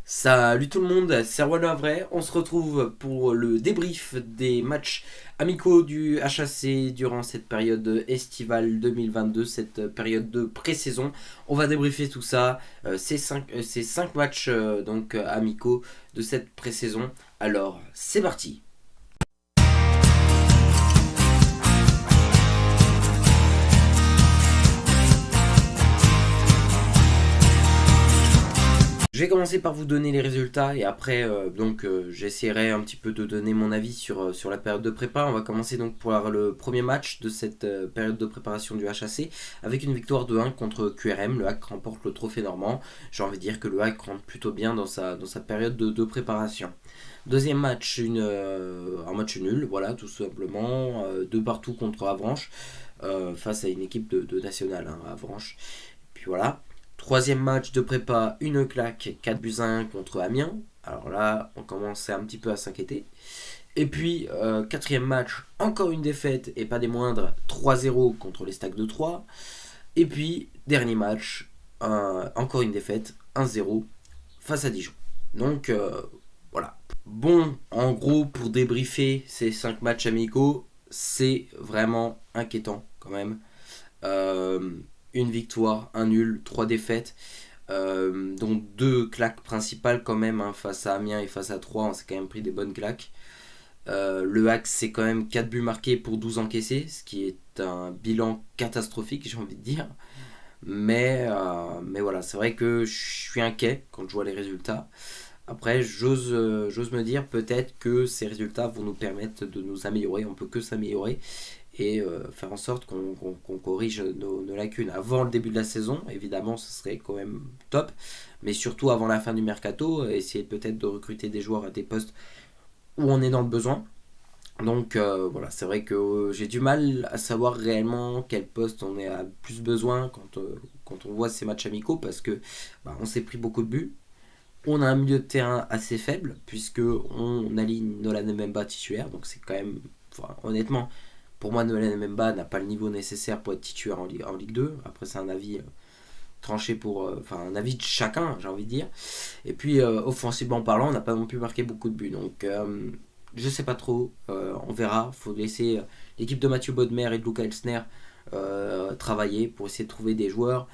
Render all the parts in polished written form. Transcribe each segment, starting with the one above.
Salut tout le monde, c'est Erwan Havray. On se retrouve pour le débrief des matchs amicaux du HAC durant cette période estivale 2022, cette période de pré-saison. On va débriefer tout ça, ces cinq matchs amicaux de cette pré-saison. Alors, c'est parti. Je vais commencer par vous donner les résultats et après j'essaierai un petit peu de donner mon avis sur la période de prépa. On va commencer donc par le premier match de cette période de préparation du HAC avec une victoire de 1 contre QRM. Le HAC remporte le trophée normand. J'ai envie de dire que le HAC rentre plutôt bien dans sa période de préparation. Deuxième match, un match nul, voilà, tout simplement, 2 partout contre Avranches, face à une équipe de nationale, hein, Avranches. Puis voilà. Troisième match de prépa, une claque, 4 buts à 1 contre Amiens. Alors là, on commençait un petit peu à s'inquiéter. Et puis, quatrième match, encore une défaite, et pas des moindres, 3-0 contre les Stacks de 3. Et puis, dernier match, encore une défaite, 1-0 face à Dijon. Donc, voilà. Bon, en gros, pour débriefer ces 5 matchs amicaux, c'est vraiment inquiétant quand même. Une victoire, un nul, 3 défaites, dont 2 claques principales quand même, hein, face à Amiens et face à 3, on s'est quand même pris des bonnes claques. Le HAC, c'est quand même 4 buts marqués pour 12 encaissés, ce qui est un bilan catastrophique, j'ai envie de dire. Mais voilà, c'est vrai que je suis inquiet quand je vois les résultats. Après, j'ose me dire peut-être que ces résultats vont nous permettre de nous améliorer, on peut que s'améliorer et faire en sorte qu'on corrige nos lacunes avant le début de la saison. Évidemment, ce serait quand même top, mais surtout avant la fin du mercato, essayer peut-être de recruter des joueurs à des postes où on est dans le besoin. Donc voilà, c'est vrai que j'ai du mal à savoir réellement quel poste on est à plus besoin quand on voit ces matchs amicaux, parce que on s'est pris beaucoup de buts. On a un milieu de terrain assez faible, puisque on aligne Nolan Mbemba titulaire, donc c'est quand même, honnêtement, pour moi, Nolan Mbemba n'a pas le niveau nécessaire pour être titulaire en Ligue 2. Après, c'est un avis tranché un avis de chacun, j'ai envie de dire. Et puis, offensivement parlant, on n'a pas non plus marqué beaucoup de buts. Donc, je sais pas trop. On verra. Il faut laisser l'équipe de Mathieu Bodmer et de Luca Elsner travailler pour essayer de trouver des joueurs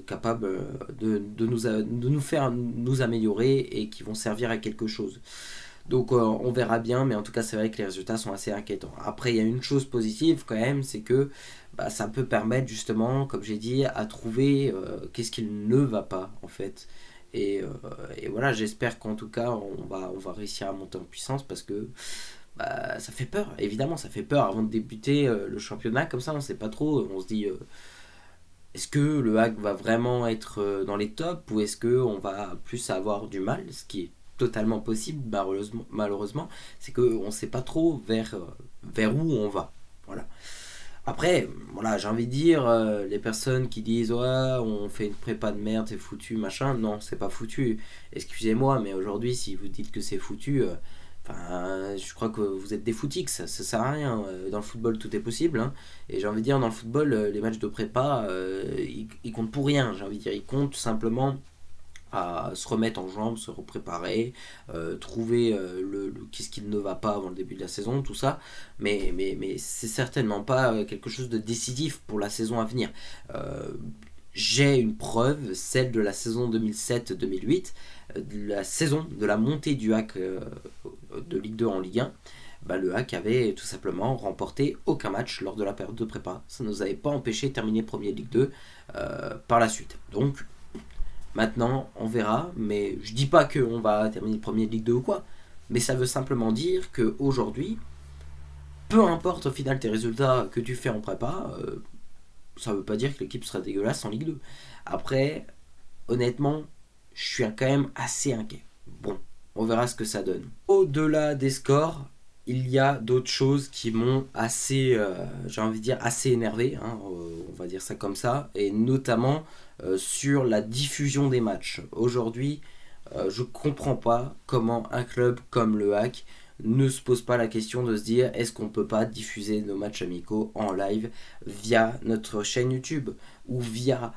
capables de nous faire nous améliorer et qui vont servir à quelque chose. Donc on verra bien, mais en tout cas c'est vrai que les résultats sont assez inquiétants. Après, il y a une chose positive quand même, c'est que ça peut permettre justement, comme j'ai dit, à trouver qu'est-ce qu'il ne va pas en fait. Et voilà, j'espère qu'en tout cas on va réussir à monter en puissance, parce que ça fait peur, évidemment ça fait peur avant de débuter le championnat comme ça, on ne sait pas trop, on se dit est-ce que le HAC va vraiment être dans les tops, ou est-ce qu'on va plus avoir du mal, ce qui est totalement possible, malheureusement, c'est qu'on ne sait pas trop vers où on va. Voilà. Après, voilà, j'ai envie de dire, les personnes qui disent ouais, on fait une prépa de merde, c'est foutu, machin, non, c'est pas foutu. Excusez-moi, mais aujourd'hui, si vous dites que c'est foutu, je crois que vous êtes des footix, ça sert à rien. Dans le football, tout est possible, hein. Et j'ai envie de dire, dans le football, les matchs de prépa, ils comptent pour rien. J'ai envie de dire, ils comptent simplement à se remettre en jambes, se repréparer, trouver qu'est-ce qui ne va pas avant le début de la saison, tout ça. Mais c'est certainement pas quelque chose de décisif pour la saison à venir. J'ai une preuve, celle de la saison 2007-2008, de la saison de la montée du HAC de Ligue 2 en Ligue 1. Le HAC avait tout simplement remporté aucun match lors de la période de prépa. Ça ne nous avait pas empêché de terminer premier de Ligue 2 par la suite. Donc maintenant, on verra, mais je dis pas qu'on va terminer premier de Ligue 2 ou quoi, mais ça veut simplement dire qu'aujourd'hui, peu importe au final tes résultats que tu fais en prépa, ça veut pas dire que l'équipe sera dégueulasse en Ligue 2. Après, honnêtement, je suis quand même assez inquiet. Bon, on verra ce que ça donne. Au-delà des scores, il y a d'autres choses qui m'ont assez, j'ai envie de dire, assez énervé, hein, on va dire ça comme ça, et notamment sur la diffusion des matchs. Aujourd'hui, je comprends pas comment un club comme le HAC ne se pose pas la question de se dire est-ce qu'on peut pas diffuser nos matchs amicaux en live via notre chaîne YouTube ou via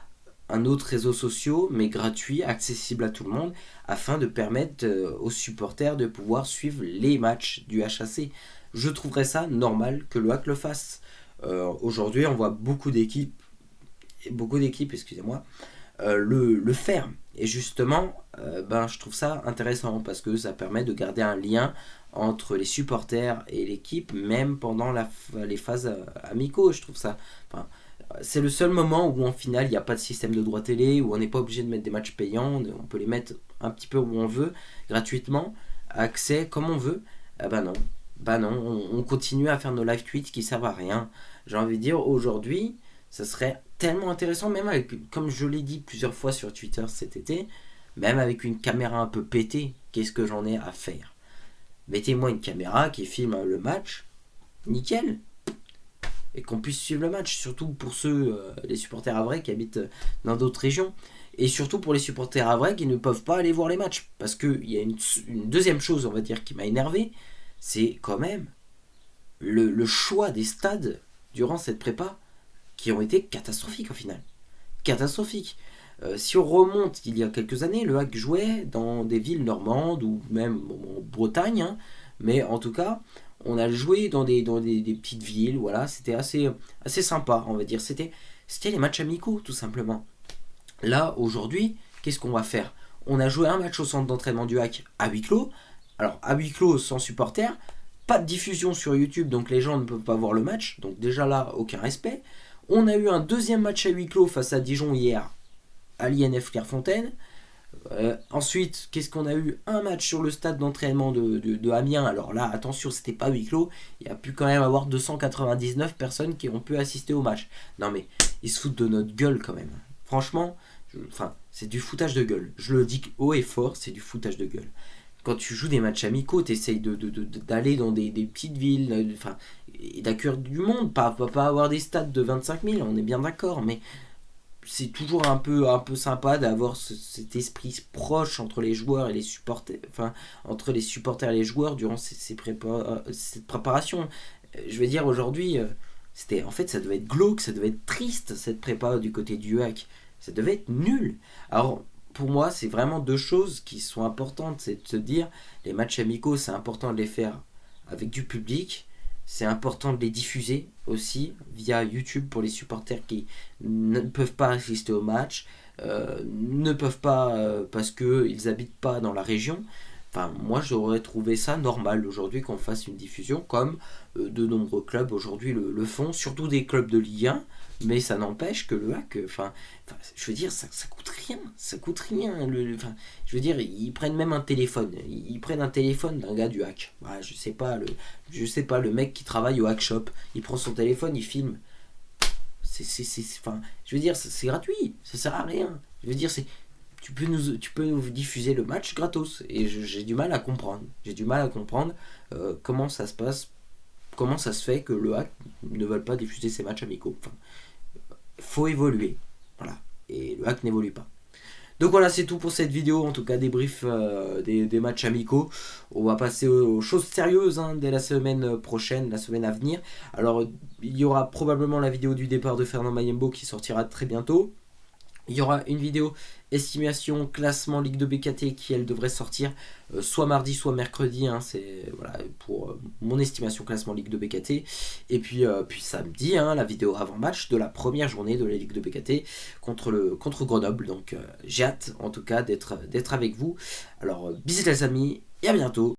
un autre réseau social, mais gratuit, accessible à tout le monde, afin de permettre aux supporters de pouvoir suivre les matchs du HAC. Je trouverais ça normal que le HAC le fasse. Aujourd'hui, on voit beaucoup d'équipes, excusez-moi, le faire. Et justement, je trouve ça intéressant parce que ça permet de garder un lien entre les supporters et l'équipe, même pendant les phases amicaux. Je trouve ça... c'est le seul moment où en finale il n'y a pas de système de droit télé, où on n'est pas obligé de mettre des matchs payants, on peut les mettre un petit peu où on veut, gratuitement, accès comme on veut. Non, on continue à faire nos live tweets qui servent à rien. J'ai envie de dire, aujourd'hui, ça serait tellement intéressant, même avec, comme je l'ai dit plusieurs fois sur Twitter cet été, même avec une caméra un peu pétée, qu'est-ce que j'en ai à faire? Mettez-moi une caméra qui filme le match, nickel, et qu'on puisse suivre le match, surtout pour ceux, les supporters havrais qui habitent dans d'autres régions, et surtout pour les supporters havrais qui ne peuvent pas aller voir les matchs, parce qu'il y a une deuxième chose, on va dire, qui m'a énervé, c'est quand même le choix des stades durant cette prépa, qui ont été catastrophiques au final. Catastrophiques. Si on remonte il y a quelques années, le HAC jouait dans des villes normandes ou même en Bretagne, hein, mais en tout cas, on a joué dans des petites villes, voilà, c'était assez sympa, on va dire. C'était les matchs amicaux, tout simplement. Là, aujourd'hui, qu'est-ce qu'on va faire? On a joué un match au centre d'entraînement du HAC à huis clos. Alors, à huis clos, sans supporters, pas de diffusion sur YouTube, donc les gens ne peuvent pas voir le match. Donc déjà là, aucun respect. On a eu un deuxième match à huis clos face à Dijon hier, à l'INF Clairefontaine. Ensuite, qu'est-ce qu'on a eu? Un match sur le stade d'entraînement de Amiens. Alors là, attention, c'était pas huis clos. Il y a pu quand même avoir 299 personnes qui ont pu assister au match. Non mais, ils se foutent de notre gueule quand même. Franchement, c'est du foutage de gueule. Je le dis haut et fort, c'est du foutage de gueule. Quand tu joues des matchs amicaux, tu essayes d'aller dans des petites villes, et d'accueillir du monde, pas avoir des stades de 25 000, on est bien d'accord, mais c'est toujours un peu sympa d'avoir cet esprit proche entre les joueurs et les supporters, entre les supporters et les joueurs durant cette préparation. Je veux dire, aujourd'hui, ça devait être glauque, ça devait être triste, cette prépa du côté du HAC. Ça devait être nul. Alors, pour moi, c'est vraiment deux choses qui sont importantes. C'est de se dire, les matchs amicaux, c'est important de les faire avec du public. C'est important de les diffuser aussi via YouTube pour les supporters qui ne peuvent pas assister au match, ne peuvent pas parce qu'ils n'habitent pas dans la région. Moi, j'aurais trouvé ça normal aujourd'hui qu'on fasse une diffusion comme de nombreux clubs aujourd'hui le font, surtout des clubs de Ligue 1. Mais ça n'empêche que le HAC, je veux dire, ça coûte rien, je veux dire, ils prennent même un téléphone, ils prennent un téléphone d'un gars du HAC. Je sais pas, le mec qui travaille au HAC Shop, il prend son téléphone, il filme. Je veux dire, c'est gratuit, ça sert à rien. Je veux dire, tu peux nous diffuser le match gratos. Et j'ai du mal à comprendre. Comment ça se passe, comment ça se fait que le HAC ne veut pas diffuser ses matchs amicaux. Faut évoluer, voilà, et le HAC n'évolue pas. Donc voilà, c'est tout pour cette vidéo, en tout cas débrief des matchs amicaux. On va passer aux choses sérieuses dès la semaine prochaine, la semaine à venir. Alors il y aura probablement la vidéo du départ de Fernand Mayembo qui sortira très bientôt. Il y aura une vidéo estimation classement Ligue de BKT qui elle devrait sortir soit mardi soit mercredi, c'est voilà pour mon estimation classement Ligue de BKT. Et puis samedi, la vidéo avant match de la première journée de la Ligue de BKT contre Grenoble. Donc j'ai hâte en tout cas d'être avec vous. Alors bisous les amis et à bientôt.